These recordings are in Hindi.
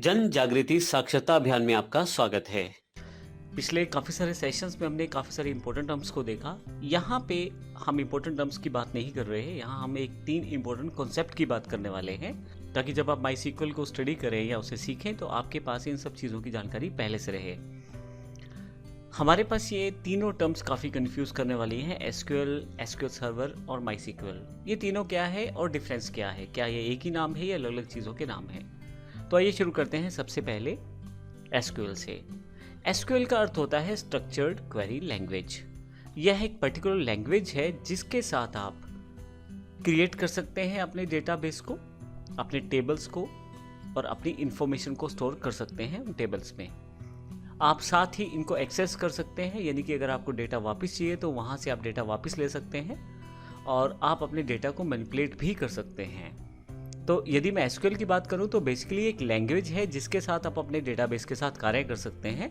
जन जागृति साक्षरता अभियान में आपका स्वागत है। पिछले काफ़ी सारे सेशंस में हमने काफ़ी सारे इंपॉर्टेंट टर्म्स को देखा। यहाँ पे हम इंपॉर्टेंट टर्म्स की बात नहीं कर रहे हैं, यहाँ हम एक 3 इंपॉर्टेंट कॉन्सेप्ट की बात करने वाले हैं, ताकि जब आप माईसीक्वल को स्टडी करें या उसे सीखें तो आपके पास इन सब चीज़ों की जानकारी पहले से रहे। हमारे पास ये तीनों टर्म्स काफ़ी कंफ्यूज करने वाली हैं, एसक्यूएल, एसक्यूएल सर्वर और माईसीक्वल। ये तीनों क्या है और डिफरेंस क्या है? क्या ये एक ही नाम है या अलग अलग चीज़ों के नाम हैं? तो आइए शुरू करते हैं सबसे पहले एसक्यूएल से। एसक्यूएल का अर्थ होता है स्ट्रक्चर्ड क्वेरी लैंग्वेज। यह एक पर्टिकुलर लैंग्वेज है जिसके साथ आप क्रिएट कर सकते हैं अपने डेटाबेस को, अपने टेबल्स को और अपनी इंफॉर्मेशन को स्टोर कर सकते हैं उन टेबल्स में। आप साथ ही इनको एक्सेस कर सकते हैं, यानी कि अगर आपको डेटा वापस चाहिए तो वहाँ से आप डेटा वापस ले सकते हैं और आप अपने डेटा को मैनिपुलेट भी कर सकते हैं। तो यदि मैं एसक्यूएल की बात करूं तो बेसिकली एक लैंग्वेज है जिसके साथ आप अपने डेटाबेस के साथ कार्य कर सकते हैं।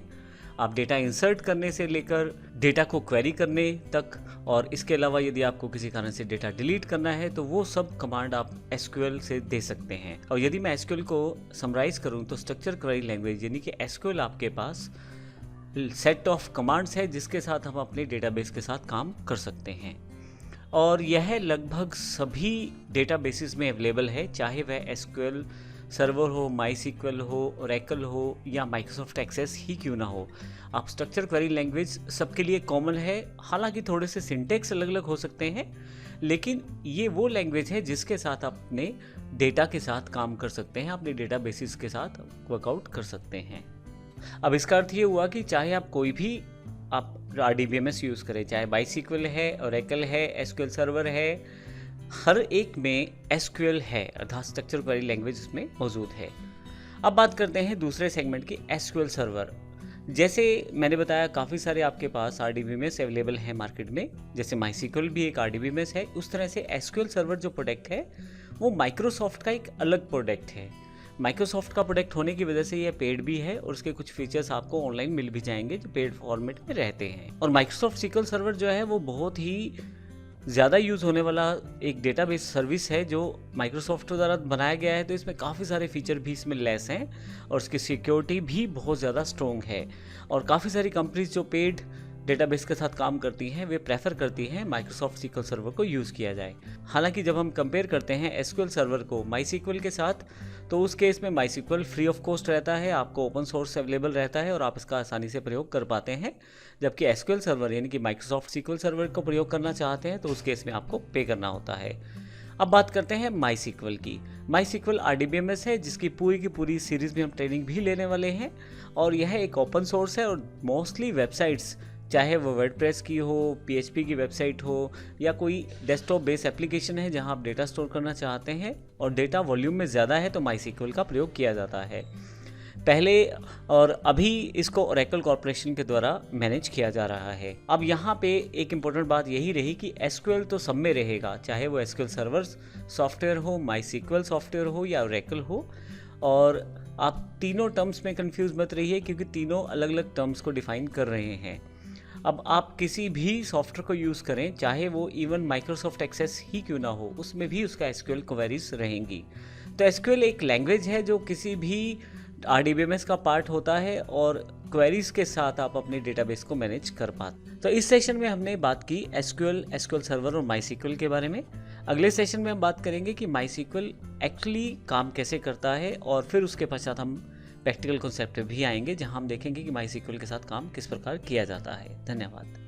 आप डेटा इंसर्ट करने से लेकर डेटा को क्वेरी करने तक, और इसके अलावा यदि आपको किसी कारण से डेटा डिलीट करना है तो वो सब कमांड आप एसक्यूएल से दे सकते हैं। और यदि मैं एसक्यूएल को समराइज करूं तो स्ट्रक्चर क्वेरी लैंग्वेज यानी कि एसक्यूएल आपके पास सेट ऑफ कमांड्स है जिसके साथ हम अपने डेटाबेस के साथ काम कर सकते हैं। और यह लगभग सभी डेटाबेसेस में अवेलेबल है, चाहे वह एसक्यूएल सर्वर हो, माईसीक्वल हो, ओरेकल हो या माइक्रोसॉफ्ट एक्सेस ही क्यों ना हो। आप स्ट्रक्चर क्वेरी लैंग्वेज सबके लिए कॉमन है, हालांकि थोड़े से सिंटेक्स अलग अलग हो सकते हैं, लेकिन ये वो लैंग्वेज है जिसके साथ आप अपने डेटा के साथ काम कर सकते हैं, अपने डेटाबेसेस के साथ वर्कआउट कर सकते हैं। अब इसका अर्थ ये हुआ कि चाहे आप कोई भी आप RDBMS यूज़ करें, चाहे माईसीक्वल है, ओरेकल है, एसक्यूएल सर्वर है, हर एक में एसक्यूएल है अर्थात स्ट्रक्चर क्वेरी लैंग्वेज इसमें मौजूद है। अब बात करते हैं दूसरे सेगमेंट की, एसक्यूएल सर्वर। जैसे मैंने बताया काफ़ी सारे आपके पास RDBMS अवेलेबल हैं मार्केट में, जैसे माईसीक्वल भी एक RDBMS है, उस तरह से एसक्यूएल सर्वर जो प्रोडक्ट है वो माइक्रोसॉफ्ट का एक अलग प्रोडक्ट है। माइक्रोसॉफ्ट का प्रोडक्ट होने की वजह से ये पेड भी है और उसके कुछ फीचर्स आपको ऑनलाइन मिल भी जाएंगे जो पेड फॉर्मेट में रहते हैं। और माइक्रोसॉफ्ट सीक्वल सर्वर जो है वो बहुत ही ज़्यादा यूज़ होने वाला एक डेटाबेस सर्विस है जो माइक्रोसॉफ्ट द्वारा बनाया गया है, तो इसमें काफ़ी सारे फीचर भी इसमें लेस हैं और उसकी सिक्योरिटी भी बहुत ज़्यादा स्ट्रॉन्ग है। और काफ़ी सारी कंपनीज जो पेड डेटाबेस के साथ काम करती हैं वे प्रेफर करती हैं माइक्रोसॉफ्ट सीक्वल सर्वर को यूज़ किया जाए। हालांकि जब हम कंपेयर करते हैं एसक्यूएल सर्वर को माईसीक्वल के साथ, तो उस केस में माईसीक्वल फ्री ऑफ कॉस्ट रहता है, आपको ओपन सोर्स अवेलेबल रहता है और आप इसका आसानी से प्रयोग कर पाते हैं। जबकि एसक्यूएल सर्वर यानी कि माइक्रोसॉफ्ट सीक्वल सर्वर को प्रयोग करना चाहते हैं तो उस केस में आपको पे करना होता है। अब बात करते हैं माईसीक्वल की। माईसीक्वल RDBMS है जिसकी पूरी की पूरी सीरीज़ में हम ट्रेनिंग भी लेने वाले हैं और यह एक ओपन सोर्स है और मोस्टली वेबसाइट्स, चाहे वो वर्डप्रेस की हो, PHP की वेबसाइट हो या कोई डेस्कटॉप बेस एप्लीकेशन है जहां आप डेटा स्टोर करना चाहते हैं और डेटा वॉल्यूम में ज़्यादा है तो माईसीक्वल का प्रयोग किया जाता है पहले, और अभी इसको ओरेकल कॉर्पोरेशन के द्वारा मैनेज किया जा रहा है। अब यहाँ पे एक इम्पोर्टेंट बात यही रही कि एसक्यूएल तो सब में रहेगा, चाहे वो एसक्यूएल सर्वर सॉफ्टवेयर हो, माईसीक्वल सॉफ्टवेयर हो या ओरेकल हो। और आप तीनों टर्म्स में कंफ्यूज मत रहिए क्योंकि तीनों अलग अलग टर्म्स को डिफाइन कर रहे हैं। अब आप किसी भी सॉफ्टवेयर को यूज़ करें, चाहे वो इवन माइक्रोसॉफ्ट एक्सेस ही क्यों ना हो, उसमें भी उसका एसक्यूएल क्वेरीज रहेंगी। तो एसक्यूएल एक लैंग्वेज है जो किसी भी RDBMS का पार्ट होता है और क्वेरीज के साथ आप अपने डेटाबेस को मैनेज कर पाते। तो इस सेशन में हमने बात की एसक्यूएल, एसक्यूएल सर्वर और माईसीक्वल के बारे में। अगले सेशन में हम बात करेंगे कि माईसीक्वल एक्चुअली काम कैसे करता है और फिर उसके पश्चात हम प्रैक्टिकल कॉन्सेप्ट भी आएंगे जहां हम देखेंगे कि माईसीक्वल के साथ काम किस प्रकार किया जाता है। धन्यवाद।